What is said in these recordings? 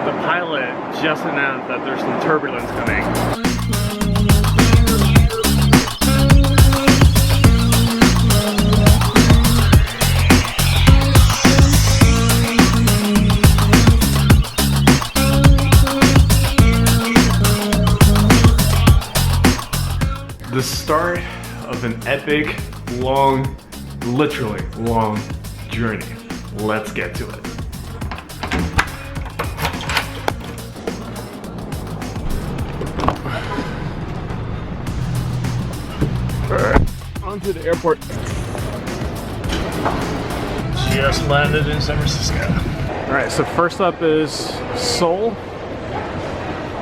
the pilot just announced that there's some turbulence coming. The start of an epic, long, literally long journey. Let's get to it. Alright, onto the airport. Just landed in San Francisco. Alright, so first up is Seoul.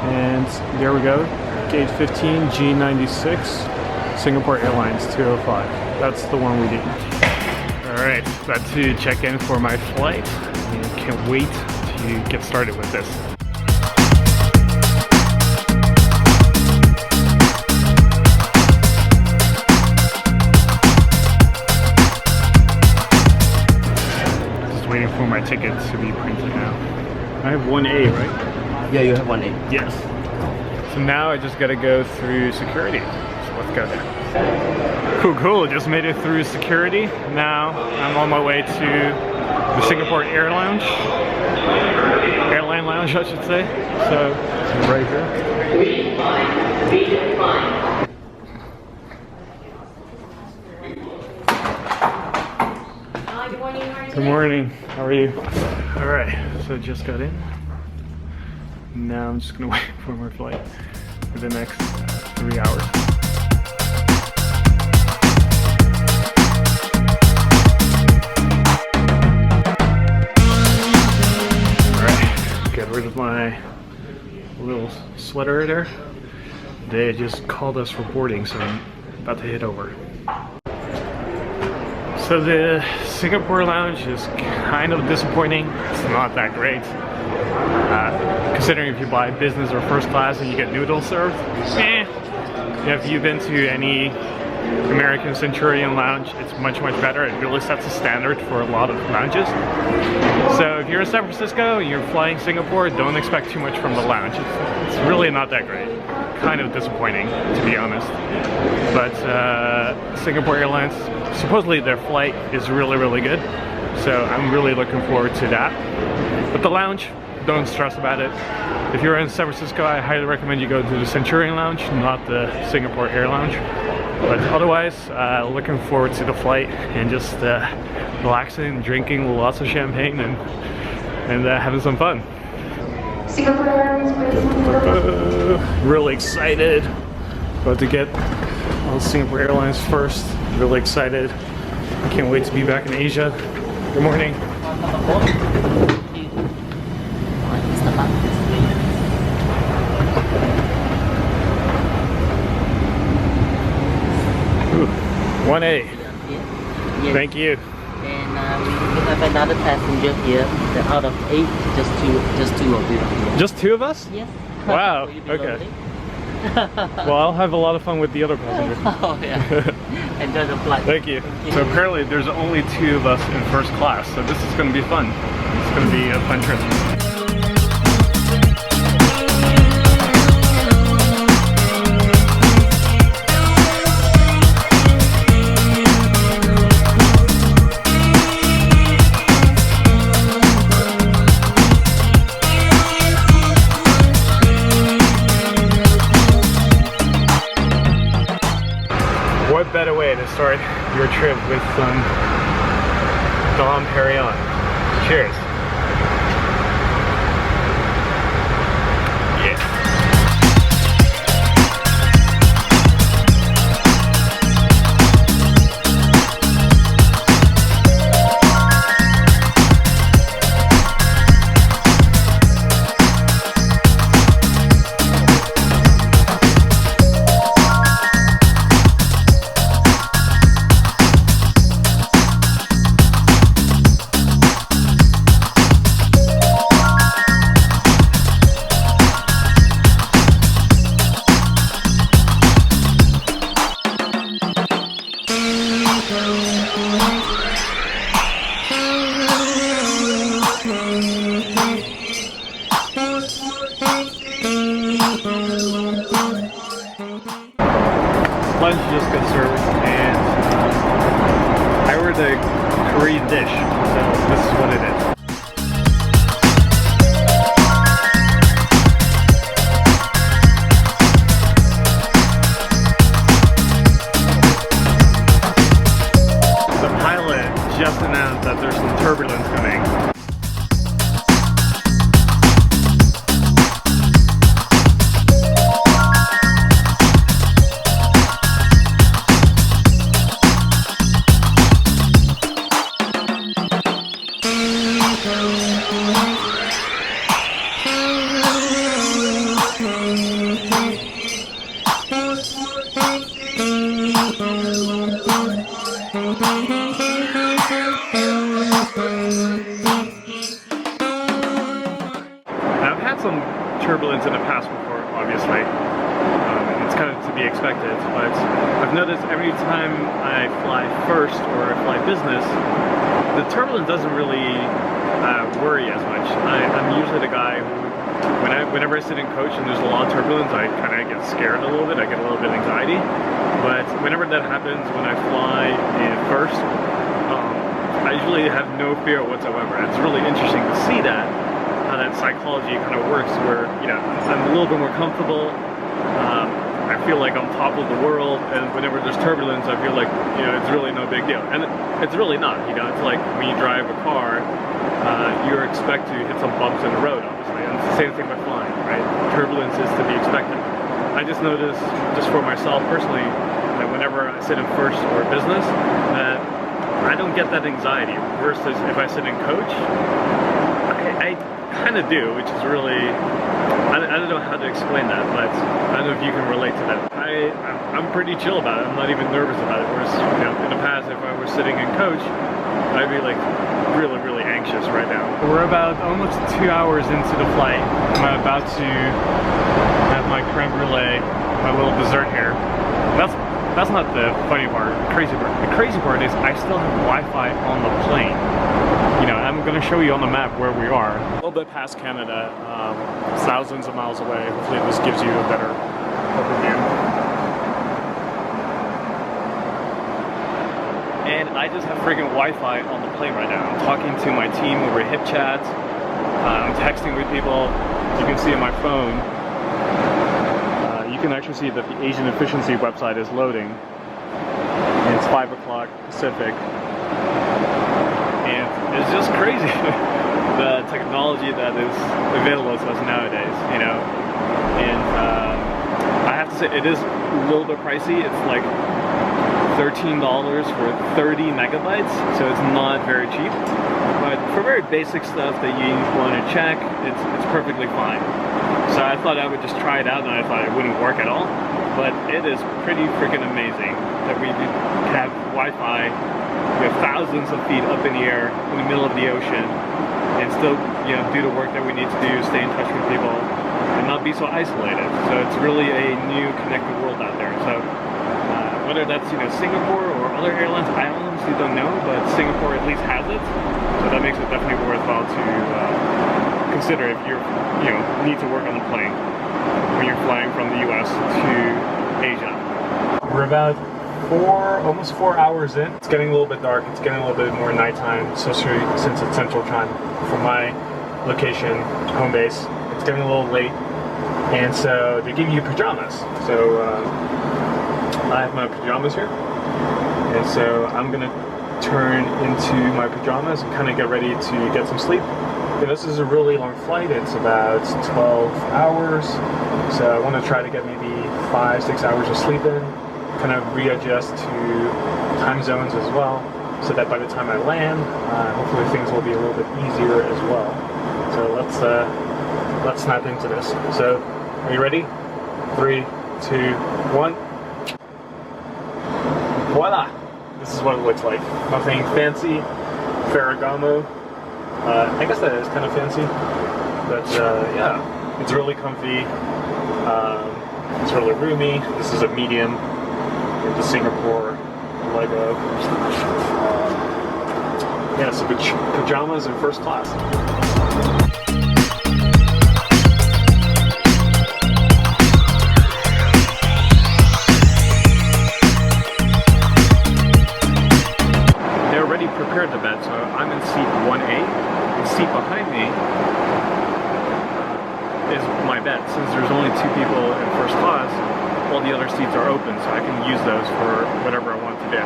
And there we go. Gate 15, G96, Singapore Airlines 205. That's the one we need. Alright, about to check in for my flight. And can't wait to get started with this. Just waiting for my ticket to be printed now. I have 1A, right? Yeah, you have 1A. Yes. So now I just gotta go through security. So let's go there. Cool, just made it through security. Now I'm on my way to the Singapore Airline Lounge, I should say. So right here. Good morning, how are you? Alright, so just got in. Now I'm just gonna wait for my flight for the next 3 hours. Alright, get rid of my little sweater there. They just called us for boarding, so I'm about to head over. So the Singapore lounge is kind of disappointing. It's not that great. Considering if you buy business or first class and you get noodles served, if you've been to any American Centurion lounge, it's much better. It really sets a standard for a lot of lounges. So if you're in San Francisco and you're flying Singapore, don't expect too much from the lounge. It's really not that great. Kind of disappointing, to be honest. But Singapore Airlines, supposedly their flight is really good. So I'm really looking forward to that. But the lounge, don't stress about it. If you're in San Francisco, I highly recommend you go to the Centurion Lounge, not the Singapore Air Lounge. But otherwise, looking forward to the flight and just relaxing, drinking lots of champagne and having some fun. Singapore Airlines, really excited. About to get on Singapore Airlines first. Really excited. Can't wait to be back in Asia. Good morning. Ooh, 1A. Yes. Thank you. And we have another passenger here. Out of 8, just two of you. Just 2 of us? Yes. Wow. Will you be Okay. lonely? Well, I'll have a lot of fun with the other passengers. Oh yeah. Enjoy the flight. Thank you. So apparently there's only 2 of us in first class, so this is going to be fun. It's going to be a fun trip. What better way to start your trip with some Dom Perignon? Cheers. lunch just got served, and I ordered a Korean dish, so this is what it is. The pilot just announced that there's some turbulence coming. I've had some turbulence in the past before, obviously. It's kind of to be expected, but I've noticed every time I fly first or I fly business, the turbulence doesn't really worry as much. I'm usually the guy who, whenever I sit in coach and there's a lot of turbulence, I kind of get scared a little bit. I get a little bit of anxiety. But whenever that happens, when I fly in first, I usually have no fear whatsoever. It's really interesting to see that, how that psychology kind of works, where, you know, I'm a little bit more comfortable. I feel like I'm top of the world, and whenever there's turbulence, I feel like, you know, it's really no big deal. And it's really not, you know. It's like when you drive a car, you expect to hit some bumps in the road, obviously. And it's the same thing with flying, right? Turbulence is to be expected. I just noticed, just for myself personally, that whenever I sit in first or business, that I don't get that anxiety. Versus if I sit in coach, I kind of do, which is really, I don't know how to explain that, but I don't know if you can relate to that. I'm pretty chill about it. I'm not even nervous about it. Whereas, you know, in the past, if I was sitting in coach, I'd be like really, really anxious right now. We're about almost 2 hours into the flight. I'm about to have my creme brulee, my little dessert here. That's not the funny part, the crazy part. The crazy part is I still have Wi-Fi on the plane. You know, I'm going to show you on the map where we are. A little bit past Canada, thousands of miles away. Hopefully this gives you a better overview. And I just have friggin' Wi-Fi on the plane right now. I'm talking to my team over HipChat. I'm texting with people. You can see on my phone. You can actually see that the Asian Efficiency website is loading. And it's 5 o'clock Pacific. And it's just crazy, the technology that is available to us nowadays, you know. And I have to say, it is a little bit pricey. It's like $13 for 30 megabytes, so it's not very cheap. But for very basic stuff that you want to check, it's perfectly fine. So I thought I would just try it out, and I thought it wouldn't work at all. But it is pretty freaking amazing that we have Wi-Fi. We have thousands of feet up in the air, in the middle of the ocean, and still, you know, do the work that we need to do, stay in touch with people, and not be so isolated. So it's really a new connected world out there. So whether that's, you know, Singapore or other airlines, I honestly don't know, but Singapore at least has it. So that makes it definitely worthwhile to consider if you're, you know, need to work on the plane when you're flying from the US to Asia. We're about almost 4 hours in. It's getting a little bit dark. It's getting a little bit more nighttime, especially since it's Central Time from my location, home base. It's getting a little late, and so they give you pajamas. So I have my pajamas here, and so I'm gonna turn into my pajamas and kind of get ready to get some sleep. And this is a really long flight. It's about 12 hours, so I want to try to get maybe 5-6 hours of sleep in. Kind of readjust to time zones as well, so that by the time I land, hopefully things will be a little bit easier as well. So let's snap into this. So, are you ready? 3, 2, 1. Voila! This is what it looks like. Nothing fancy. Ferragamo. I guess that is kind of fancy, but yeah, it's really comfy. It's really roomy. This is a medium. The Singapore logo. Yeah, so pajamas in first class. seat behind me is my bed. Since there's only 2 people in first class, all the other seats are open, so I can use those for whatever I want to do.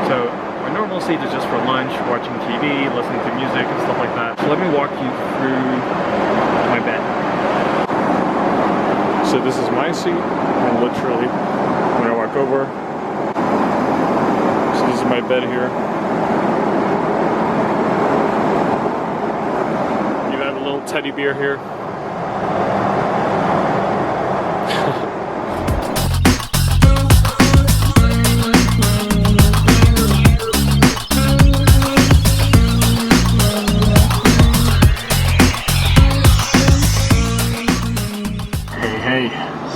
So my normal seat is just for lunch, watching TV, listening to music and stuff like that. So let me walk you through my bed. So this is my seat, and literally when I walk over, so this is my bed here. You have a little teddy bear here.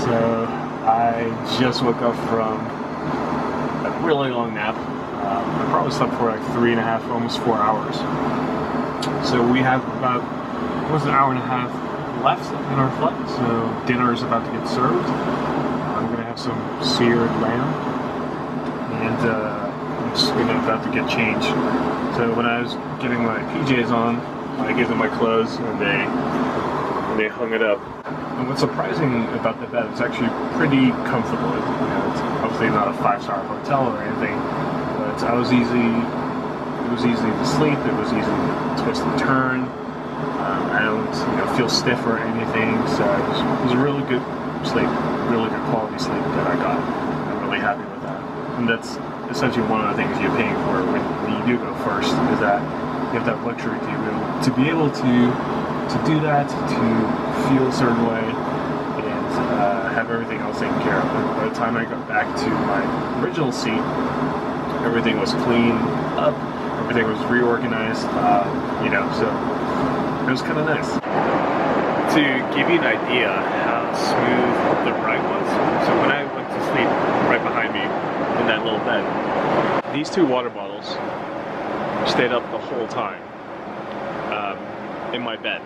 So I just woke up from a really long nap. I probably slept for like 3.5, almost 4 hours. So we have about almost an hour and a half left in our flight. So dinner is about to get served. I'm gonna have some seared lamb, and I'm just about to get changed. So when I was getting my PJs on, I gave them my clothes, and they hung it up. And what's surprising about the bed, it's actually pretty comfortable. It's obviously not a 5-star hotel or anything, but it was easy to sleep. It was easy to twist and turn. I don't feel stiff or anything, so it was a really good sleep, really good quality sleep that I got. I'm really happy with that. And that's essentially one of the things you're paying for when you do go first, is that you have that luxury to be able to do that, to feel a certain way, and have everything else taken care of. And by the time I got back to my original seat, everything was cleaned up, everything was reorganized, so it was kind of nice. To give you an idea how smooth the ride was, so when I went to sleep right behind me in that little bed, these 2 water bottles stayed up the whole time in my bed.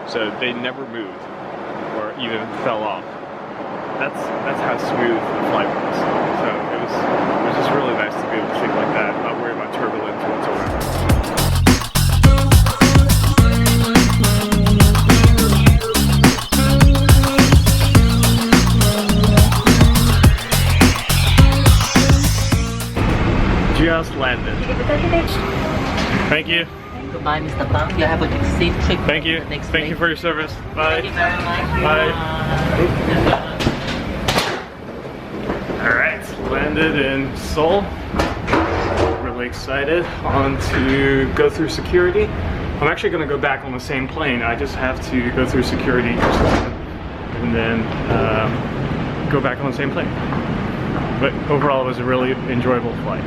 So they never moved or even fell off. That's how smooth the flight was. So it was just really nice to be able to sleep like that, not worry about turbulence whatsoever. Just landed. Thank you. Goodbye, Mr. Bang. You have a safe trip. Thank you. Thank you for your service. Bye. Thank you very much. Bye. Alright, landed in Seoul. Really excited. On to go through security. I'm actually going to go back on the same plane. I just have to go through security and then go back on the same plane. But overall, it was a really enjoyable flight.